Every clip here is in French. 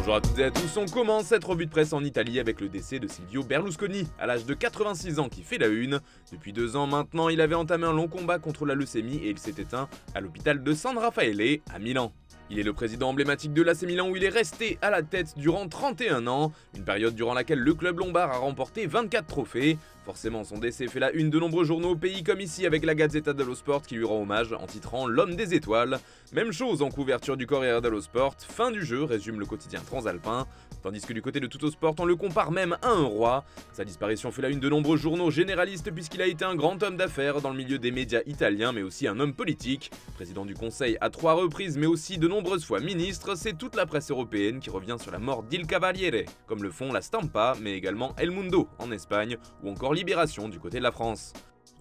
Bonjour à toutes et à tous, on commence cette revue de presse en Italie avec le décès de Silvio Berlusconi, à l'âge de 86 ans qui fait la une. Depuis 2 ans maintenant, il avait entamé un long combat contre la leucémie et il s'est éteint à l'hôpital de San Raffaele à Milan. Il est le président emblématique de l'AC Milan où il est resté à la tête durant 31 ans, une période durant laquelle le club lombard a remporté 24 trophées. Forcément, son décès fait la une de nombreux journaux au pays comme ici avec la Gazzetta dello Sport qui lui rend hommage en titrant l'homme des étoiles. Même chose en couverture du Corriere dello Sport, fin du jeu, résume le quotidien transalpin. Tandis que du côté de Tuttosport, on le compare même à un roi. Sa disparition fait la une de nombreux journaux généralistes puisqu'il a été un grand homme d'affaires dans le milieu des médias italiens mais aussi un homme politique. Président du conseil à 3 reprises mais aussi de nombreuses fois ministre, c'est toute la presse européenne qui revient sur la mort d'Il Cavaliere, comme le font la Stampa mais également El Mundo en Espagne ou encore Libération du côté de la France.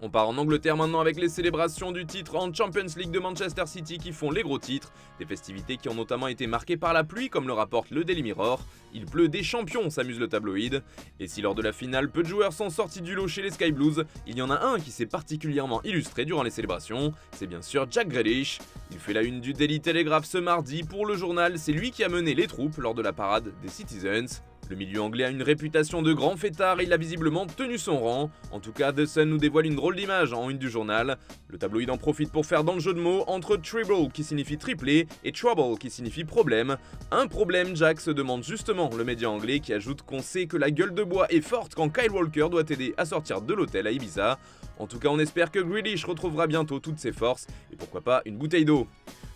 On part en Angleterre maintenant avec les célébrations du titre en Champions League de Manchester City qui font les gros titres, des festivités qui ont notamment été marquées par la pluie comme le rapporte le Daily Mirror. Il pleut des champions, s'amuse le tabloïd. Et si lors de la finale, peu de joueurs sont sortis du lot chez les Sky Blues, il y en a un qui s'est particulièrement illustré durant les célébrations, c'est bien sûr Jack Grealish. Il fait la une du Daily Telegraph ce mardi pour le journal, c'est lui qui a mené les troupes lors de la parade des Citizens. Le milieu anglais a une réputation de grand fêtard et il a visiblement tenu son rang. En tout cas, The Sun nous dévoile une drôle d'image en une du journal. Le tabloïd en profite pour faire dans le jeu de mots entre treble qui signifie triplé et trouble qui signifie problème. Un problème, Jack, se demande justement le média anglais qui ajoute qu'on sait que la gueule de bois est forte quand Kyle Walker doit aider à sortir de l'hôtel à Ibiza. En tout cas, on espère que Grealish retrouvera bientôt toutes ses forces et pourquoi pas une bouteille d'eau.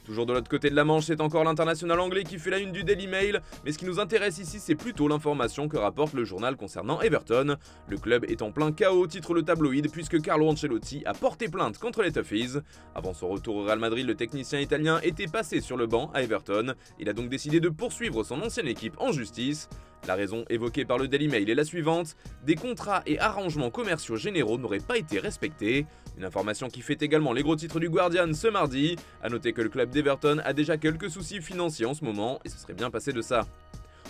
Toujours de l'autre côté de la Manche, c'est encore l'international anglais qui fait la une du Daily Mail, mais ce qui nous intéresse ici, c'est plutôt l'information que rapporte le journal concernant Everton. Le club est en plein chaos, titre le tabloïd, puisque Carlo Ancelotti a porté plainte contre les Toffees. Avant son retour au Real Madrid, le technicien italien était passé sur le banc à Everton. Il a donc décidé de poursuivre son ancienne équipe en justice. La raison évoquée par le Daily Mail est la suivante, des contrats et arrangements commerciaux généraux n'auraient pas été respectés. Une information qui fait également les gros titres du Guardian ce mardi. A noter que le club d'Everton a déjà quelques soucis financiers en ce moment et ce serait bien passé de ça.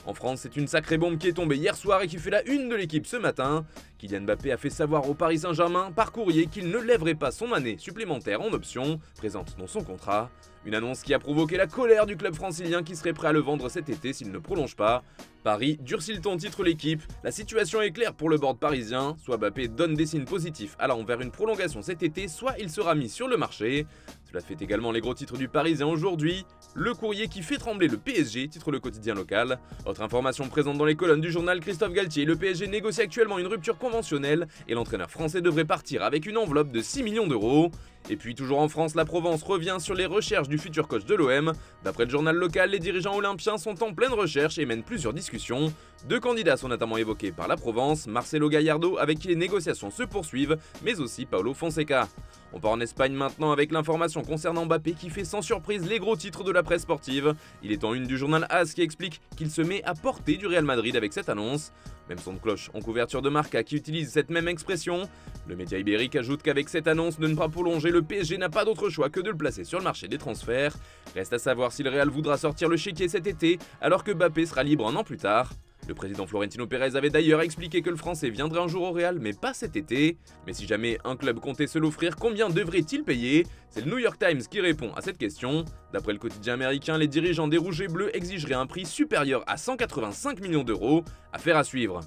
En France, c'est une sacrée bombe qui est tombée hier soir et qui fait la une de l'équipe ce matin. Kylian Mbappé a fait savoir au Paris Saint-Germain par courrier qu'il ne lèverait pas son année supplémentaire en option, présente dans son contrat. Une annonce qui a provoqué la colère du club francilien qui serait prêt à le vendre cet été s'il ne prolonge pas. Paris durcit le ton, titre l'équipe. La situation est claire pour le board parisien. Soit Mbappé donne des signes positifs allant vers une prolongation cet été, soit il sera mis sur le marché. Cela fait également les gros titres du Parisien aujourd'hui. Le courrier qui fait trembler le PSG, titre le quotidien local. Autre information présente dans les colonnes du journal Christophe Galtier, le PSG négocie actuellement une rupture conventionnelle et l'entraîneur français devrait partir avec une enveloppe de 6 millions d'euros. Et puis toujours en France, la Provence revient sur les recherches du futur coach de l'OM. D'après le journal local, les dirigeants olympiens sont en pleine recherche et mènent plusieurs discussions. 2 candidats sont notamment évoqués par la Provence, Marcelo Gallardo avec qui les négociations se poursuivent, mais aussi Paulo Fonseca. On part en Espagne maintenant avec l'information concernant Mbappé qui fait sans surprise les gros titres de la presse sportive. Il est en une du journal AS qui explique qu'il se met à portée du Real Madrid avec cette annonce. Même son de cloche en couverture de Marca qui utilise cette même expression. Le média ibérique ajoute qu'avec cette annonce de ne pas prolonger, le PSG n'a pas d'autre choix que de le placer sur le marché des transferts. Reste à savoir si le Real voudra sortir le chéquier cet été alors que Mbappé sera libre un an plus tard. Le président Florentino Pérez avait d'ailleurs expliqué que le Français viendrait un jour au Real, mais pas cet été. Mais si jamais un club comptait se l'offrir, combien devrait-il payer? C'est le New York Times qui répond à cette question. D'après le quotidien américain, les dirigeants des Rouges et Bleus exigeraient un prix supérieur à 185 millions d'euros. Affaire à suivre.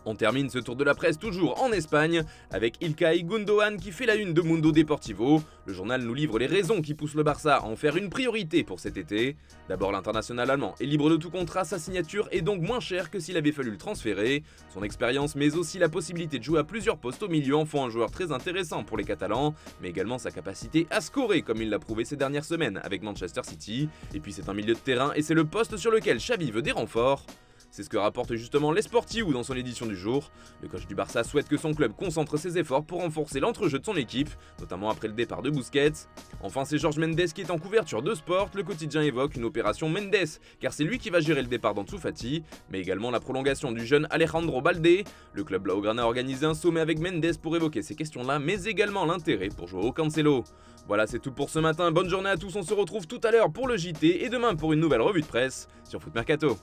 On termine ce tour de la presse toujours en Espagne avec Ilkay Gundogan qui fait la une de Mundo Deportivo. Le journal nous livre les raisons qui poussent le Barça à en faire une priorité pour cet été. D'abord, l'international allemand est libre de tout contrat, sa signature est donc moins chère que s'il avait fallu le transférer. Son expérience mais aussi la possibilité de jouer à plusieurs postes au milieu en font un joueur très intéressant pour les Catalans, mais également sa capacité à scorer comme il l'a prouvé ces dernières semaines avec Manchester City. Et puis c'est un milieu de terrain et c'est le poste sur lequel Xavi veut des renforts. C'est ce que rapporte justement l'Esportiu dans son édition du jour. Le coach du Barça souhaite que son club concentre ses efforts pour renforcer l'entrejeu de son équipe, notamment après le départ de Busquets. Enfin, c'est Jorge Mendes qui est en couverture de Sport. Le quotidien évoque une opération Mendes, car c'est lui qui va gérer le départ d'Ansu Fati, mais également la prolongation du jeune Alejandro Balde. Le club blaugrana a organisé un sommet avec Mendes pour évoquer ces questions-là, mais également l'intérêt pour Joao Cancelo. Voilà, c'est tout pour ce matin. Bonne journée à tous, on se retrouve tout à l'heure pour le JT et demain pour une nouvelle revue de presse sur Foot Mercato.